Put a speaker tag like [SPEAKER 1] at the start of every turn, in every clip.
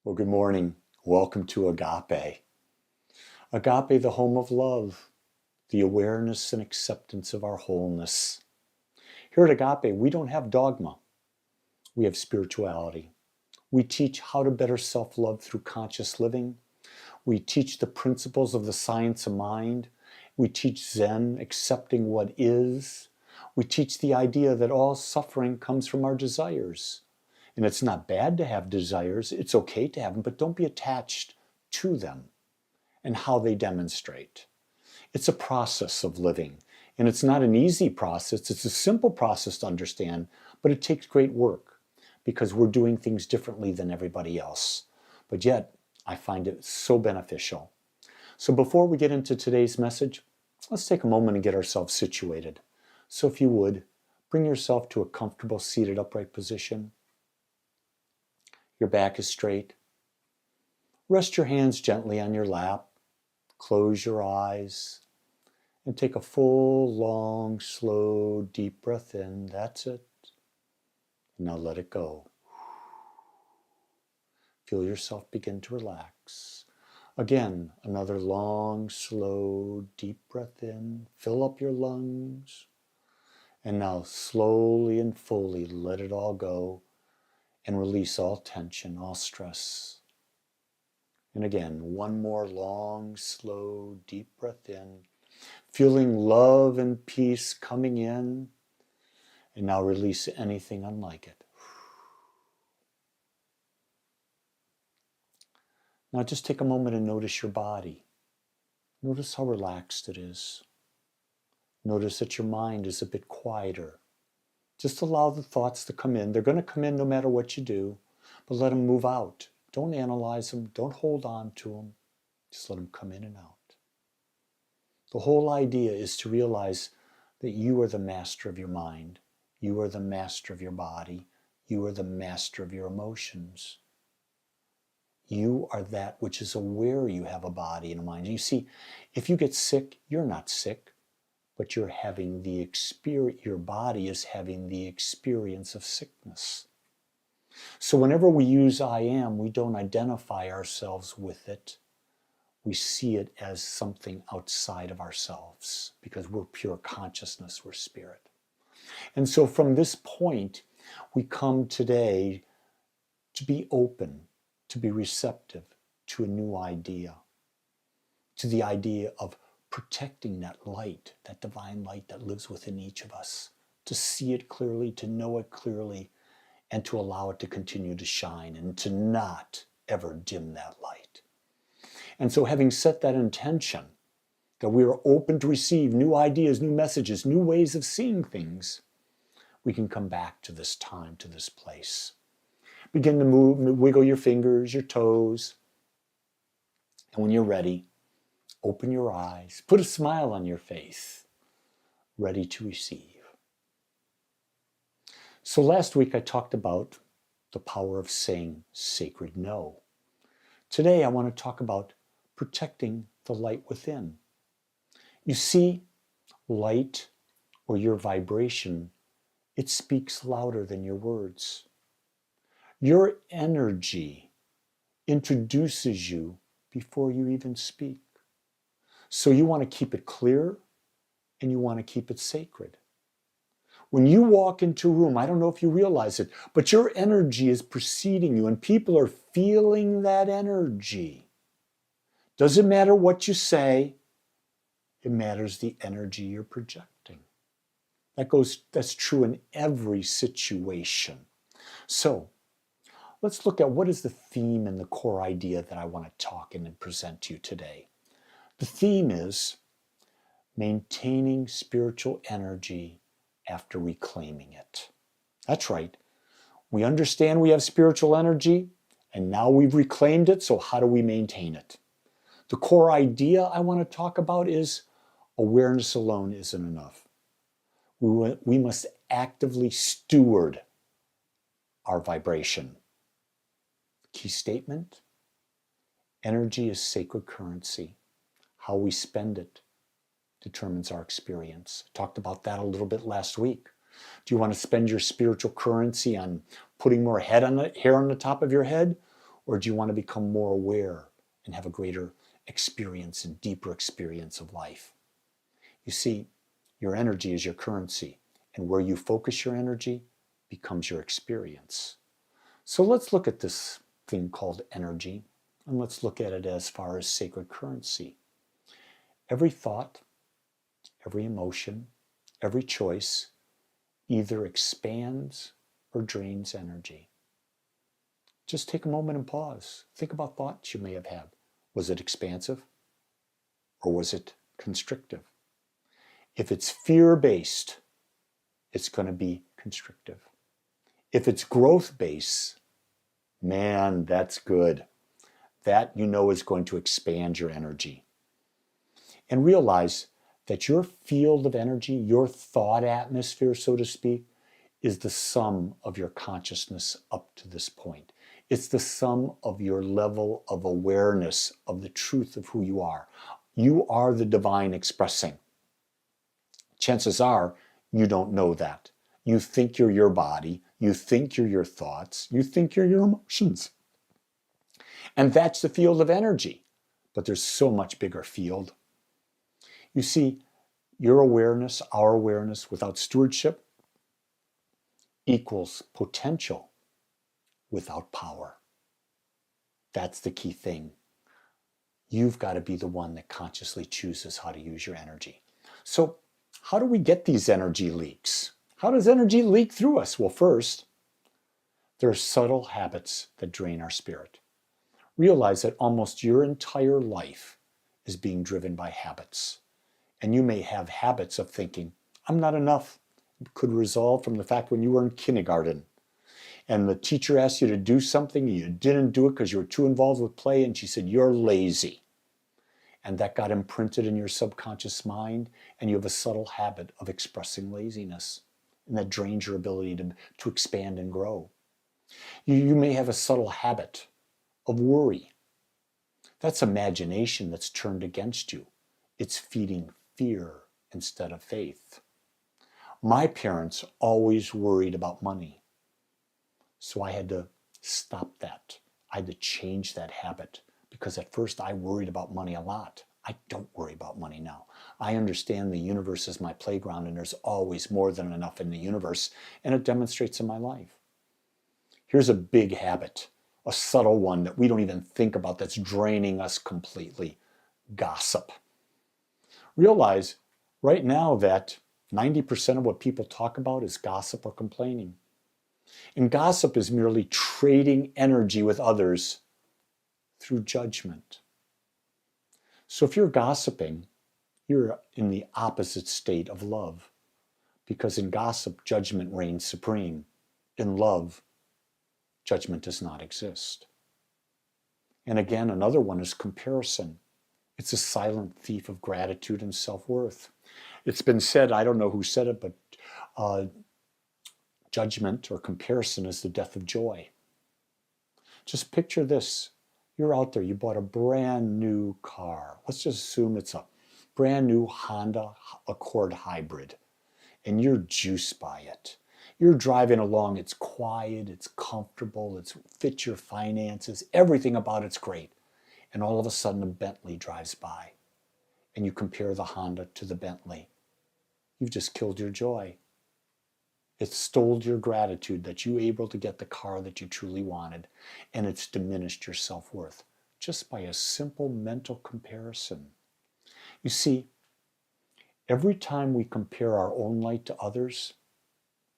[SPEAKER 1] Well, good morning. Welcome to Agape. Agape, the home of love, the awareness and acceptance of our wholeness. Here at Agape, we don't have dogma. We have spirituality. We teach how to better self-love through conscious living. We teach the principles of the science of mind. We teach Zen, accepting what is. We teach the idea that all suffering comes from our desires. And it's not bad to have desires. It's okay to have them, but don't be attached to them and how they demonstrate. It's a process of living. And it's not an easy process. It's a simple process to understand, but it takes great work because we're doing things differently than everybody else. But yet, I find it so beneficial. So before we get into today's message, let's take a moment and get ourselves situated. So if you would, bring yourself to a comfortable seated upright position. Your back is straight. Rest your hands gently on your lap. Close your eyes and take a full, long, slow, deep breath in. That's it. Now let it go. Feel yourself begin to relax. Again, another long, slow, deep breath in. Fill up your lungs. And now slowly and fully let it all go. And release all tension, all stress. And again, one more long, slow, deep breath in. Feeling love and peace coming in. And now release anything unlike it. Now just take a moment and notice your body. Notice how relaxed it is. Notice that your mind is a bit quieter. Just allow the thoughts to come in. They're going to come in no matter what you do, but let them move out. Don't analyze them. Don't hold on to them. Just let them come in and out. The whole idea is to realize that you are the master of your mind. You are the master of your body. You are the master of your emotions. You are that which is aware you have a body and a mind. You see, if you get sick, you're not sick. But you're having the experience, your body is having the experience of sickness. So whenever we use I am, we don't identify ourselves with it. We see it as something outside of ourselves because we're pure consciousness, we're spirit. And so from this point, we come today to be open, to be receptive to a new idea, to the idea of protecting that light, that divine light that lives within each of us, to see it clearly, to know it clearly, and to allow it to continue to shine and to not ever dim that light. And so having set that intention, that we are open to receive new ideas, new messages, new ways of seeing things, we can come back to this time, to this place. Begin to move, wiggle your fingers, your toes, and when you're ready, open your eyes, put a smile on your face, ready to receive. So last week I talked about the power of saying sacred no. Today I want to talk about protecting the light within. You see, light or your vibration, it speaks louder than your words. Your energy introduces you before you even speak. So you want to keep it clear and you want to keep it sacred. When you walk into a room, I don't know if you realize it, but your energy is preceding you and people are feeling that energy. Doesn't matter what you say, it matters the energy you're projecting. That's true in every situation. So let's look at what is the theme and the core idea that I want to talk and present to you today. The theme is maintaining spiritual energy after reclaiming it. That's right. We understand we have spiritual energy, and now we've reclaimed it, so how do we maintain it? The core idea I want to talk about is awareness alone isn't enough. We must actively steward our vibration. Key statement: energy is sacred currency. How we spend it determines our experience. I talked about that a little bit last week. Do you want to spend your spiritual currency on putting more hair on the top of your head? Or do you want to become more aware and have a greater experience and deeper experience of life? You see, your energy is your currency, and where you focus your energy becomes your experience. So let's look at this thing called energy, and let's look at it as far as sacred currency. Every thought, every emotion, every choice either expands or drains energy. Just take a moment and pause. Think about thoughts you may have had. Was it expansive or was it constrictive? If it's fear-based, it's going to be constrictive. If it's growth-based, man, that's good. That, you know, is going to expand your energy. And realize that your field of energy, your thought atmosphere, so to speak, is the sum of your consciousness up to this point. It's the sum of your level of awareness of the truth of who you are. You are the divine expressing. Chances are you don't know that. You think you're your body. You think you're your thoughts. You think you're your emotions. And that's the field of energy. But there's so much bigger field. You see, your awareness, our awareness without stewardship equals potential without power. That's the key thing. You've got to be the one that consciously chooses how to use your energy. So how do we get these energy leaks? How does energy leak through us? Well, first, there are subtle habits that drain our spirit. Realize that almost your entire life is being driven by habits. And you may have habits of thinking, I'm not enough. It could resolve from the fact when you were in kindergarten and the teacher asked you to do something and you didn't do it because you were too involved with play, and she said, you're lazy. And that got imprinted in your subconscious mind, and you have a subtle habit of expressing laziness, and that drains your ability to expand and grow. You may have a subtle habit of worry. That's imagination that's turned against you. It's feeding fear instead of faith. My parents always worried about money. So I had to stop that. I had to change that habit, because at first I worried about money a lot. I don't worry about money now. I understand the universe is my playground and there's always more than enough in the universe, and it demonstrates in my life. Here's a big habit, a subtle one that we don't even think about that's draining us completely. Gossip. Realize right now that 90% of what people talk about is gossip or complaining. And gossip is merely trading energy with others through judgment. So if you're gossiping, you're in the opposite state of love. Because in gossip, judgment reigns supreme. In love, judgment does not exist. And again, another one is comparison. It's a silent thief of gratitude and self-worth. It's been said, I don't know who said it, but judgment or comparison is the death of joy. Just picture this. You're out there, you bought a brand new car. Let's just assume it's a brand new Honda Accord hybrid, and you're juiced by it. You're driving along, it's quiet, it's comfortable, it fits your finances, everything about it's great. And all of a sudden a Bentley drives by, and you compare the Honda to the Bentley. You've just killed your joy. It stole your gratitude that you were able to get the car that you truly wanted, and it's diminished your self-worth just by a simple mental comparison. You see, every time we compare our own light to others,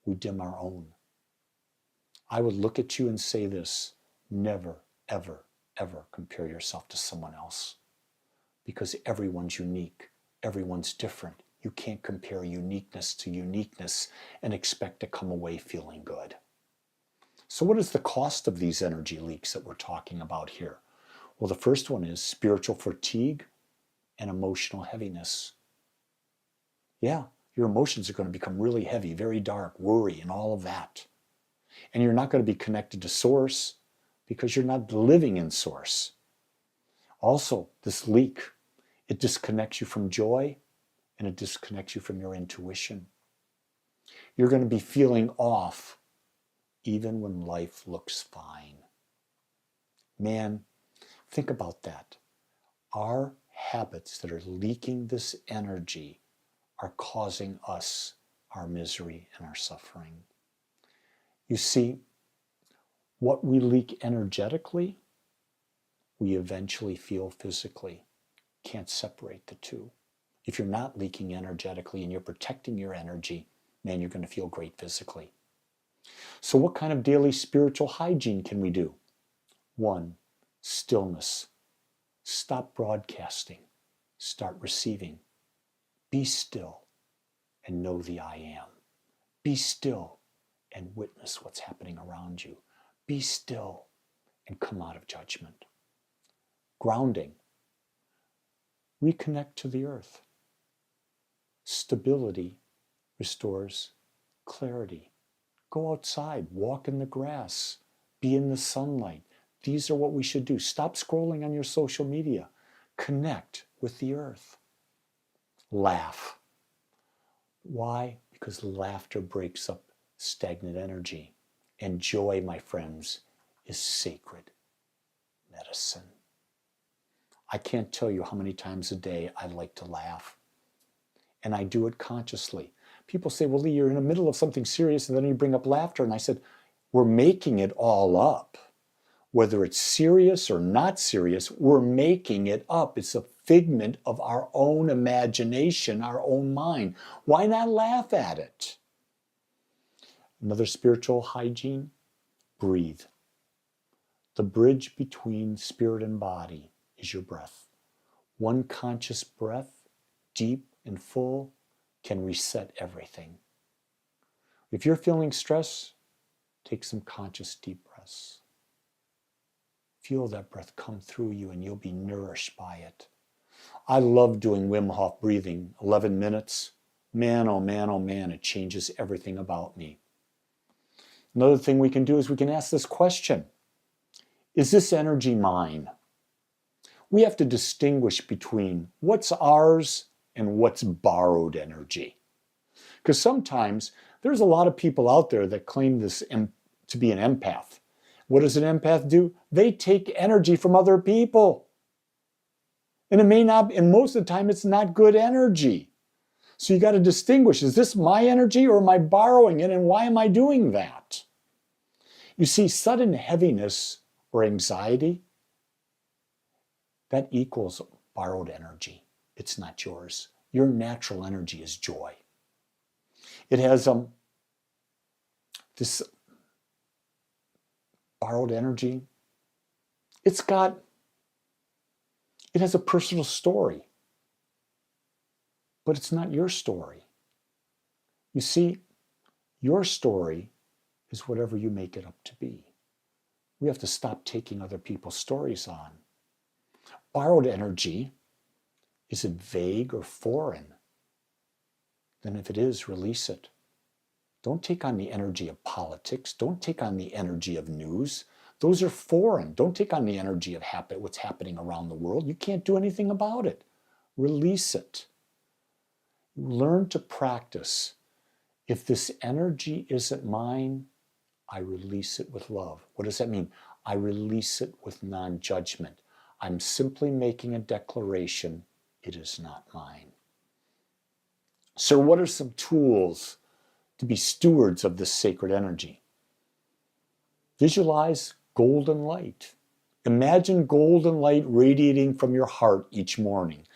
[SPEAKER 1] we dim our own. I would look at you and say this: never, ever, ever compare yourself to someone else, because everyone's unique, everyone's different. You can't compare uniqueness to uniqueness and expect to come away feeling good. So what is the cost of these energy leaks that we're talking about here? Well, the first one is spiritual fatigue and emotional heaviness. Yeah, your emotions are going to become really heavy, very dark, worry, and all of that. And you're not going to be connected to Source because you're not living in Source. Also, this leak, it disconnects you from joy, and it disconnects you from your intuition. You're going to be feeling off even when life looks fine. Man, think about that. Our habits that are leaking this energy are causing us our misery and our suffering. You see, what we leak energetically, we eventually feel physically. Can't separate the two. If you're not leaking energetically and you're protecting your energy, man, you're going to feel great physically. So what kind of daily spiritual hygiene can we do? 1, stillness. Stop broadcasting. Start receiving. Be still and know the I am. Be still and witness what's happening around you. Be still and come out of judgment. Grounding. Reconnect to the earth. Stability restores clarity. Go outside, walk in the grass, be in the sunlight. These are what we should do. Stop scrolling on your social media. Connect with the earth. Laugh. Why? Because laughter breaks up stagnant energy. And joy, my friends, is sacred medicine. I can't tell you how many times a day I like to laugh. And I do it consciously. People say, well, Lee, you're in the middle of something serious and then you bring up laughter. And I said, we're making it all up. Whether it's serious or not serious, we're making it up. It's a figment of our own imagination, our own mind. Why not laugh at it? Another spiritual hygiene, breathe. The bridge between spirit and body is your breath. One conscious breath, deep and full, can reset everything. If you're feeling stress, take some conscious deep breaths. Feel that breath come through you and you'll be nourished by it. I love doing Wim Hof breathing, 11 minutes. Man, oh man, oh man, it changes everything about me. Another thing we can do is we can ask this question. Is this energy mine? We have to distinguish between what's ours and what's borrowed energy. Because sometimes there's a lot of people out there that claim this to be an empath. What does an empath do? They take energy from other people. And it may not, and most of the time it's not good energy. So you got to distinguish, is this my energy or am I borrowing it, and why am I doing that? You see, sudden heaviness or anxiety, that equals borrowed energy. It's not yours. Your natural energy is joy. It has this borrowed energy. It has a personal story, but it's not your story. You see, your story is whatever you make it up to be. We have to stop taking other people's stories on. Borrowed energy, is it vague or foreign? Then if it is, release it. Don't take on the energy of politics. Don't take on the energy of news. Those are foreign. Don't take on the energy of what's happening around the world. You can't do anything about it. Release it. Learn to practice. If this energy isn't mine, I release it with love. What does that mean? I release it with non-judgment. I'm simply making a declaration. It is not mine. So what are some tools to be stewards of this sacred energy? Visualize golden light. Imagine golden light radiating from your heart each morning.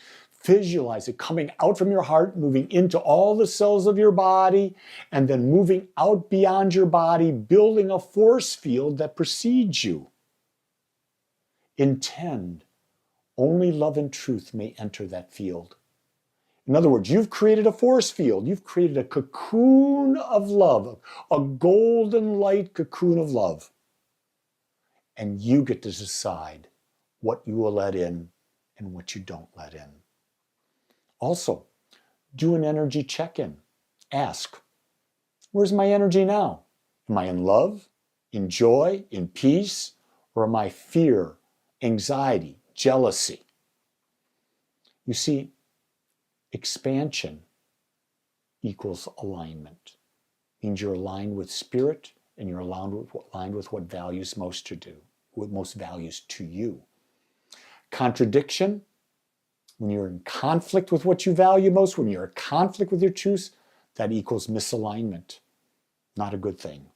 [SPEAKER 1] Visualize it coming out from your heart, moving into all the cells of your body, and then moving out beyond your body, building a force field that precedes you. Intend only love and truth may enter that field. In other words, you've created a force field. You've created a cocoon of love, a golden light cocoon of love. And you get to decide what you will let in and what you don't let in. Also, do an energy check-in. Ask, where's my energy now? Am I in love, in joy, in peace, or am I fear, anxiety, jealousy? You see, expansion equals alignment. It means you're aligned with spirit and you're aligned with what values most to do. most values to you. Contradiction, when you're in conflict with what you value most, when you're in conflict with your truths, that equals misalignment. Not a good thing.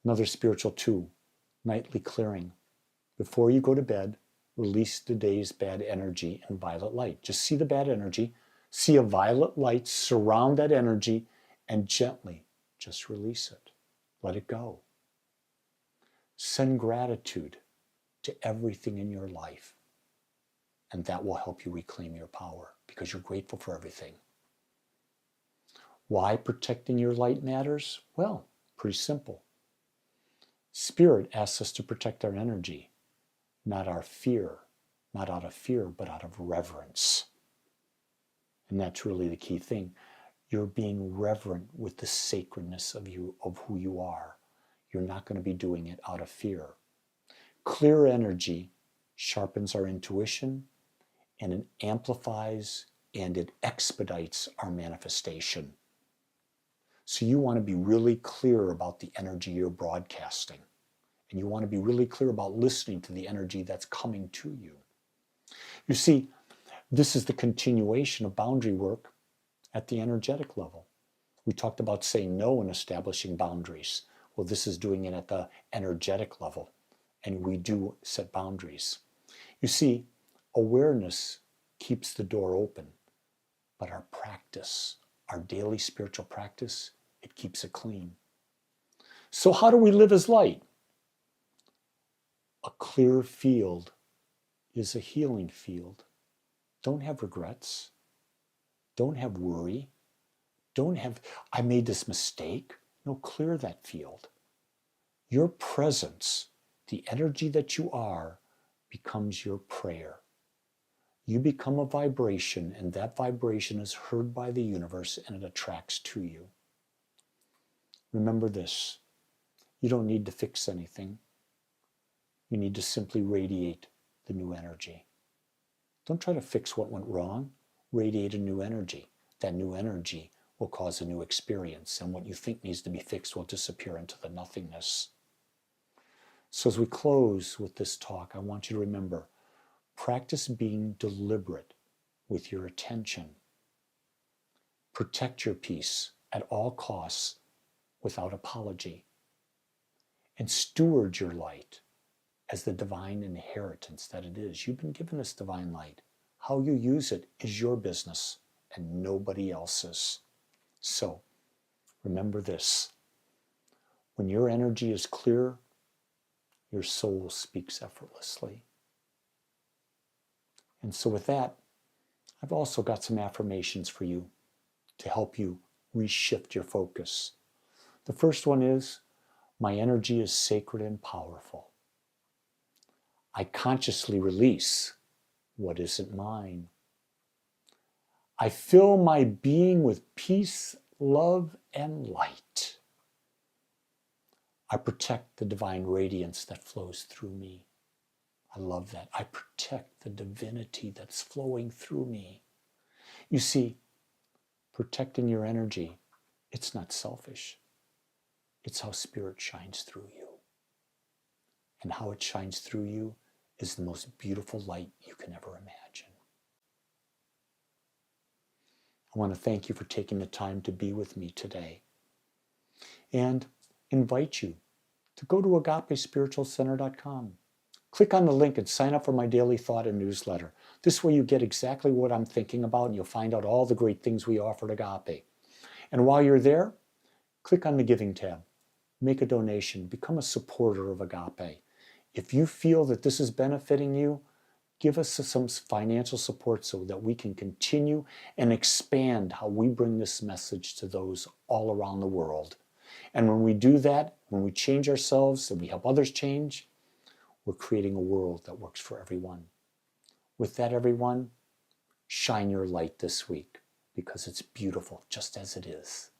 [SPEAKER 1] Another spiritual tool, nightly clearing. Before you go to bed, release the day's bad energy in violet light. Just see the bad energy, see a violet light surround that energy, and gently just release it. Let it go. Send gratitude to everything in your life, and that will help you reclaim your power because you're grateful for everything. Why protecting your light matters? Well, pretty simple. Spirit asks us to protect our energy, not our fear, not out of fear, but out of reverence. And that's really the key thing. You're being reverent with the sacredness of who you are. You're not going to be doing it out of fear. Clear energy sharpens our intuition, and it amplifies and it expedites our manifestation. So you want to be really clear about the energy you're broadcasting. And you want to be really clear about listening to the energy that's coming to you. You see, this is the continuation of boundary work at the energetic level. We talked about saying no and establishing boundaries. Well, this is doing it at the energetic level. And we do set boundaries. You see, awareness keeps the door open, but our practice, our daily spiritual practice, it keeps it clean. So how do we live as light? A clear field is a healing field. Don't have regrets. Don't have worry. Don't have, I made this mistake. No, clear that field. Your presence, the energy that you are, becomes your prayer. You become a vibration, and that vibration is heard by the universe and it attracts to you. Remember this, you don't need to fix anything. You need to simply radiate the new energy. Don't try to fix what went wrong. Radiate a new energy. That new energy will cause a new experience, and what you think needs to be fixed will disappear into the nothingness. So as we close with this talk, I want you to remember, practice being deliberate with your attention. Protect your peace at all costs without apology. And steward your light as the divine inheritance that it is. You've been given this divine light. How you use it is your business and nobody else's. So remember this. When your energy is clear, your soul speaks effortlessly. And so with that, I've also got some affirmations for you to help you reshift your focus. The first one is, my energy is sacred and powerful. I consciously release what isn't mine. I fill my being with peace, love, and light. I protect the divine radiance that flows through me. I love that. I protect the divinity that's flowing through me. You see, protecting your energy, it's not selfish. It's how spirit shines through you. And how it shines through you is the most beautiful light you can ever imagine. I want to thank you for taking the time to be with me today and invite you to go to agapespiritualcenter.com. Click on the link and sign up for my daily thought and newsletter. This way you get exactly what I'm thinking about and you'll find out all the great things we offer at Agape. And while you're there, click on the Giving tab. Make a donation. Become a supporter of Agape. If you feel that this is benefiting you, give us some financial support so that we can continue and expand how we bring this message to those all around the world. And when we do that, when we change ourselves and we help others change, we're creating a world that works for everyone. With that, everyone, shine your light this week because it's beautiful just as it is.